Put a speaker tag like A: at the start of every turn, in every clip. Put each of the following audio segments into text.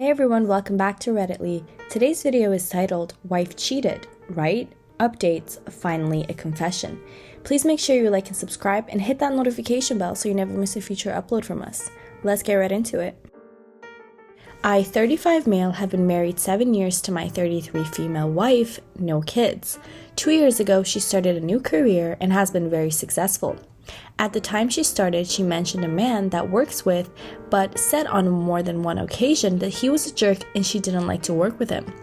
A: Hey everyone, welcome back to Redditly. Today's video is titled, Wife Cheated, Right? Updates, Finally a Confession. Please make sure you like and subscribe and hit that notification bell so you never miss a future upload from us. Let's get right into it. I, 35 male, have been married 7 years to my 33 female wife, no kids. 2 years ago, she started a new career and has been very successful. At the time she started, she mentioned a man that works with, but said on more than one occasion that he was a jerk and she didn't like to work with him.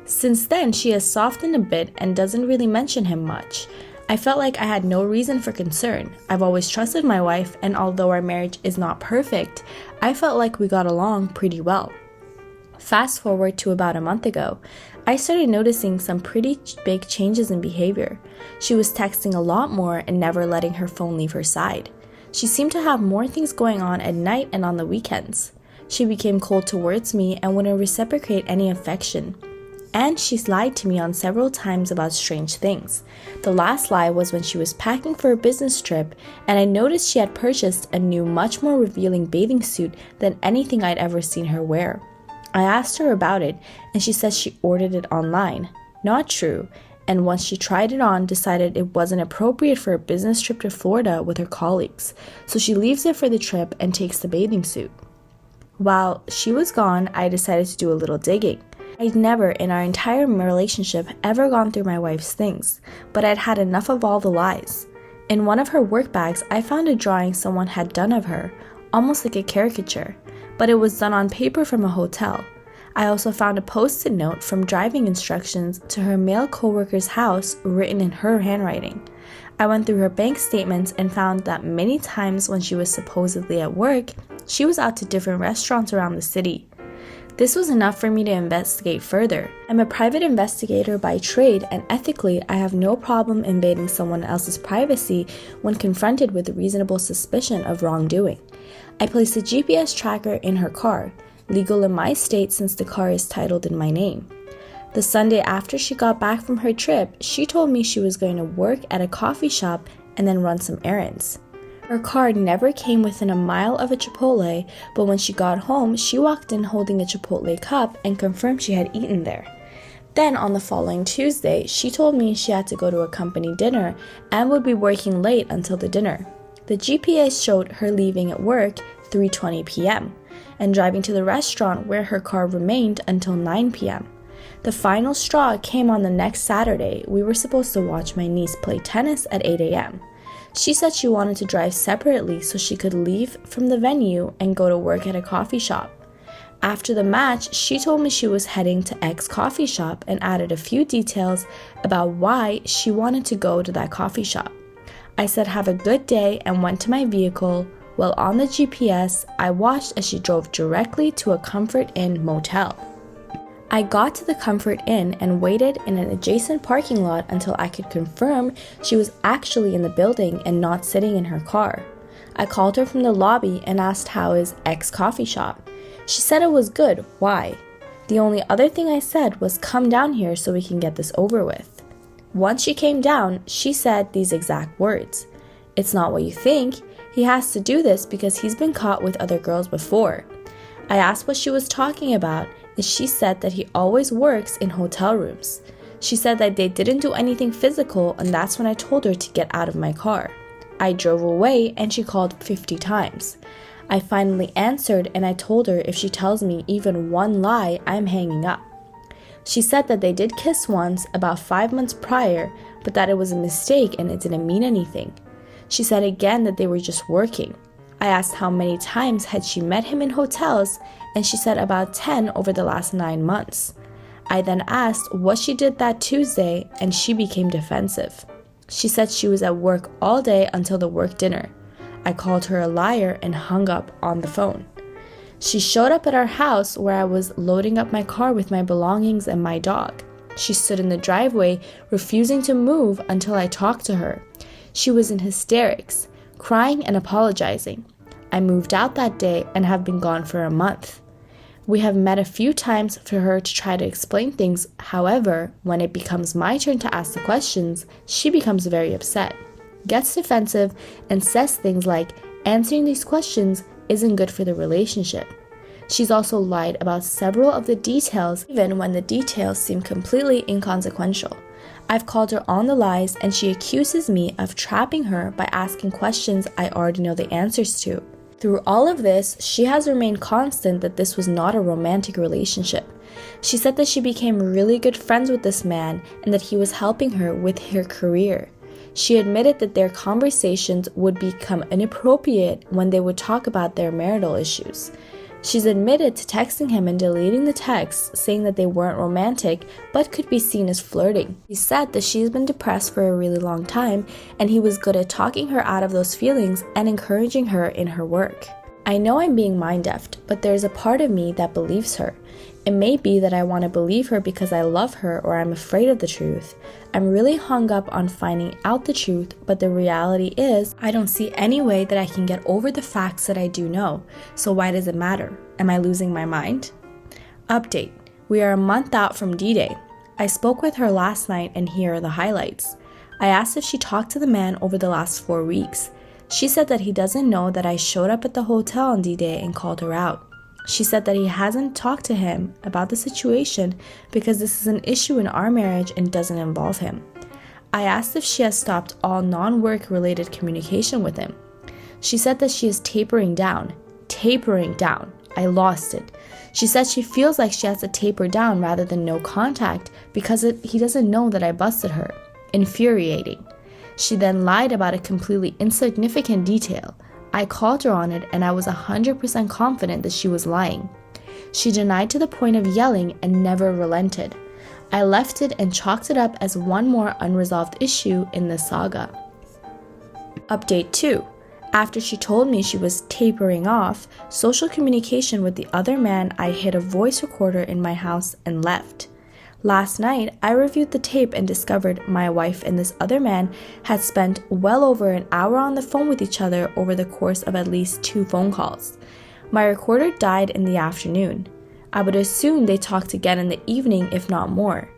A: Since then, she has softened a bit and doesn't really mention him much. I felt like I had no reason for concern. I've always trusted my wife, and although our marriage is not perfect, I felt like we got along pretty well. Fast forward to about a month ago, I started noticing some pretty big changes in behavior. She was texting a lot more and never letting her phone leave her side. She seemed to have more things going on at night and on the weekends. She became cold towards me and wouldn't reciprocate any affection. And she lied to me on several times about strange things. The last lie was when she was packing for a business trip and I noticed she had purchased a new, much more revealing bathing suit than anything I'd ever seen her wear. I asked her about it, and she said she ordered it online. Not true, and once she tried it on, decided it wasn't appropriate for a business trip to Florida with her colleagues, so she leaves it for the trip and takes the bathing suit. While she was gone, I decided to do a little digging. I'd never in our entire relationship ever gone through my wife's things, but I'd had enough of all the lies. In one of her work bags, I found a drawing someone had done of her, almost like a caricature, but it was done on paper from a hotel. I also found a post-it note from driving instructions to her male coworker's house written in her handwriting. I went through her bank statements and found that many times when she was supposedly at work, she was out to different restaurants around the city. This was enough for me to investigate further. I'm a private investigator by trade, and ethically, I have no problem invading someone else's privacy when confronted with reasonable suspicion of wrongdoing. I placed a GPS tracker in her car, legal in my state since the car is titled in my name. The Sunday after she got back from her trip, she told me she was going to work at a coffee shop and then run some errands. Her car never came within a mile of a Chipotle, but when she got home, she walked in holding a Chipotle cup and confirmed she had eaten there. Then on the following Tuesday, she told me she had to go to a company dinner and would be working late until the dinner. The GPS showed her leaving at work 3:20 p.m. and driving to the restaurant where her car remained until 9 p.m. The final straw came on the next Saturday. We were supposed to watch my niece play tennis at 8 a.m. She said she wanted to drive separately so she could leave from the venue and go to work at a coffee shop. After the match, she told me she was heading to X coffee shop and added a few details about why she wanted to go to that coffee shop. I said have a good day and went to my vehicle. While on the GPS, I watched as she drove directly to a Comfort Inn motel. I got to the Comfort Inn and waited in an adjacent parking lot until I could confirm she was actually in the building and not sitting in her car. I called her from the lobby and asked how is X coffee shop. She said it was good. Why? The only other thing I said was come down here so we can get this over with. Once she came down, she said these exact words. It's not what you think. He has to do this because he's been caught with other girls before. I asked what she was talking about, and she said that he always works in hotel rooms. She said that they didn't do anything physical, and that's when I told her to get out of my car. I drove away, and she called 50 times. I finally answered, and I told her if she tells me even one lie, I'm hanging up. She said that they did kiss once about 5 months prior, but that it was a mistake and it didn't mean anything. She said again that they were just working. I asked how many times had she met him in hotels, and she said about 10 over the last 9 months. I then asked what she did that Tuesday, and she became defensive. She said she was at work all day until the work dinner. I called her a liar and hung up on the phone. She showed up at our house where I was loading up my car with my belongings and my dog. She stood in the driveway, refusing to move until I talked to her. She was in hysterics, crying and apologizing. I moved out that day and have been gone for a month. We have met a few times for her to try to explain things. However, when it becomes my turn to ask the questions, she becomes very upset, gets defensive, and says things like, answering these questions isn't good for the relationship. She's also lied about several of the details, even when the details seem completely inconsequential. I've called her on the lies, and she accuses me of trapping her by asking questions I already know the answers to. Through all of this, she has remained constant that this was not a romantic relationship. She said that she became really good friends with this man and that he was helping her with her career. She admitted that their conversations would become inappropriate when they would talk about their marital issues. She's admitted to texting him and deleting the texts, saying that they weren't romantic but could be seen as flirting. She said that she's been depressed for a really long time and he was good at talking her out of those feelings and encouraging her in her work. I know I'm being mind-effed, but there's a part of me that believes her. It may be that I want to believe her because I love her or I'm afraid of the truth. I'm really hung up on finding out the truth, but the reality is I don't see any way that I can get over the facts that I do know. So why does it matter? Am I losing my mind? Update. We are a month out from D-Day. I spoke with her last night and here are the highlights. I asked if she talked to the man over the last 4 weeks. She said that he doesn't know that I showed up at the hotel on D-Day and called her out. She said that he hasn't talked to him about the situation because this is an issue in our marriage and doesn't involve him. I asked if she has stopped all non-work related communication with him. She said that she is tapering down. Tapering down. I lost it. She said she feels like she has to taper down rather than no contact because he doesn't know that I busted her. Infuriating. She then lied about a completely insignificant detail. I called her on it and I was 100% confident that she was lying. She denied to the point of yelling and never relented. I left it and chalked it up as one more unresolved issue in the saga. Update 2. After she told me she was tapering off social communication with the other man, I hid a voice recorder in my house and left. Last night, I reviewed the tape and discovered my wife and this other man had spent well over an hour on the phone with each other over the course of at least 2 phone calls. My recorder died in the afternoon. I would assume they talked again in the evening, if not more.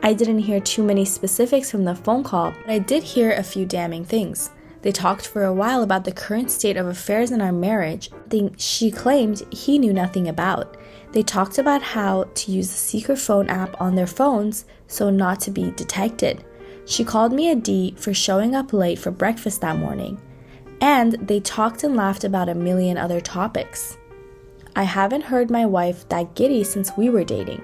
A: I didn't hear too many specifics from the phone call, but I did hear a few damning things. They talked for a while about the current state of affairs in our marriage, thing she claimed he knew nothing about. They talked about how to use the secret phone app on their phones so not to be detected. She called me a D for showing up late for breakfast that morning. And they talked and laughed about a million other topics. I haven't heard my wife that giddy since we were dating.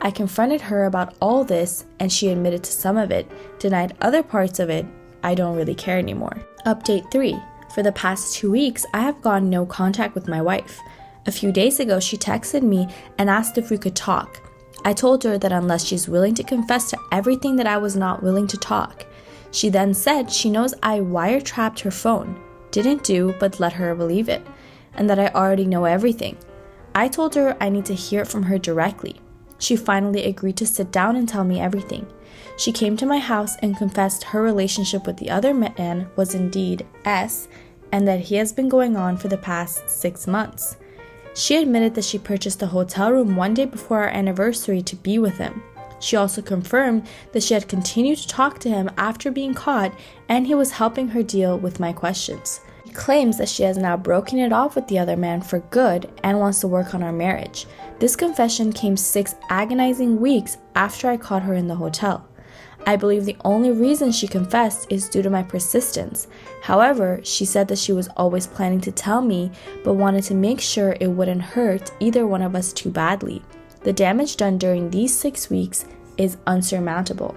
A: I confronted her about all this and she admitted to some of it, denied other parts of it. I don't really care anymore. Update 3. For the past 2 weeks, I have gone no contact with my wife. A few days ago, she texted me and asked if we could talk. I told her that unless she's willing to confess to everything that I was not willing to talk. She then said she knows I wiretapped her phone, didn't do but let her believe it, and that I already know everything. I told her I need to hear it from her directly. She finally agreed to sit down and tell me everything. She came to my house and confessed her relationship with the other man was indeed S, and that he has been going on for the past 6 months. She admitted that she purchased a hotel room one day before our anniversary to be with him. She also confirmed that she had continued to talk to him after being caught and he was helping her deal with my questions. She claims that she has now broken it off with the other man for good and wants to work on our marriage. This confession came 6 agonizing weeks after I caught her in the hotel. I believe the only reason she confessed is due to my persistence. However, she said that she was always planning to tell me, but wanted to make sure it wouldn't hurt either one of us too badly. The damage done during these 6 weeks is unsurmountable.